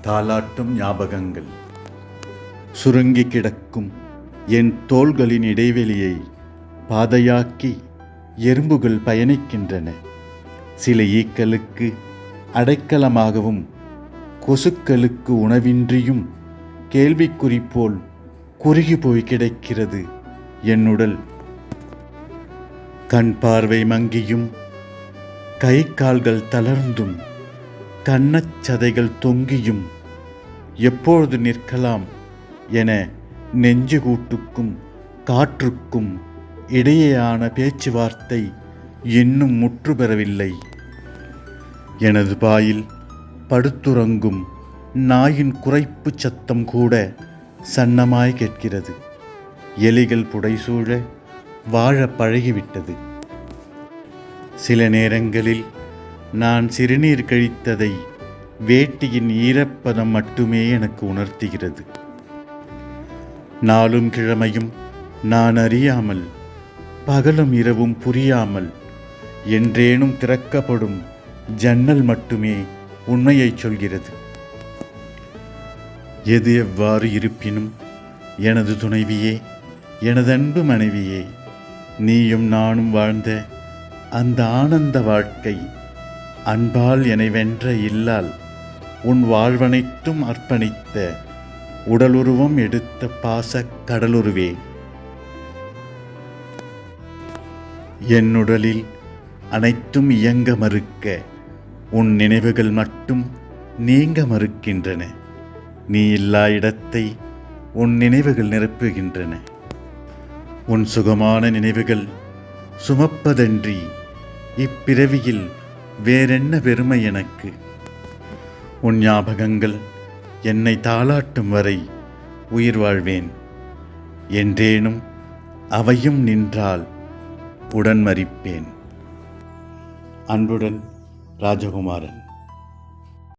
தாலாட்டும் ஞாபகங்கள். சுருங்கி கிடக்கும் என் தோள்களின் இடைவெளியை பாதையாக்கி எறும்புகள் பயணிக்கின்றன. சில ஈக்களுக்கு அடைக்கலமாகவும் கொசுக்களுக்கு உணவின்றியும் கேள்விக்குறி போல் குறுகி போய் கிடக்கிறது என் உடல். கண் பார்வை மங்கியும் கை கால்கள் தளர்ந்தும் கன்னச்சதைகள் தொங்கியும் எப்பொழுது நிற்கலாம் என நெஞ்சுகூட்டுக்கும் காற்றுக்கும் இடையேயான பேச்சுவார்த்தை இன்னும் முற்று பெறவில்லை. எனது பாயில் படுத்துறங்கும் நாயின் குரைப்பு சத்தம் கூட சன்னமாய் கேட்கிறது. எலிகள் புடைசூழ வாழ பழகிவிட்டது. சில நேரங்களில் நான் சிறுநீர் கழித்ததை வேட்டியின் ஈரப்பதம் மட்டுமே எனக்கு உணர்த்துகிறது. நாளும் கிழமையும் நான் அறியாமல், பகலும் இரவும் புரியாமல் என்றேனும் திறக்கப்படும் ஜன்னல் மட்டுமே உண்மையை சொல்கிறது. எது எவ்வாறு இருப்பினும் எனது துணைவியே, எனது அன்பு மனைவியே, நீயும் நானும் வாழ்ந்த அந்த ஆனந்த வாழ்க்கை அன்பால் என்னை வென்ற இல்லால் உன் வாழ்வனைத்தும் அர்ப்பணித்த உடலுருவம் எடுத்த பாச கடலுருவே. என் உடலில் அனைத்தும் இயங்க மறுக்க உன் நினைவுகள் மட்டும் நீங்க மறுக்கின்றன. நீ இல்லா இடத்தை உன் நினைவுகள் நிரப்புகின்றன. உன் சுகமான நினைவுகள் சுமப்பதன்றி இப்பிறவியில் வேறென்ன பெருமை எனக்கு? உன் ஞாபகங்கள் என்னை தாளாட்டும் வரை உயிர் வாழ்வேன். என்றேனும் அவையும் நின்றால் உடன் மரிப்பேன். அன்புடன், ராஜகுமாரன்.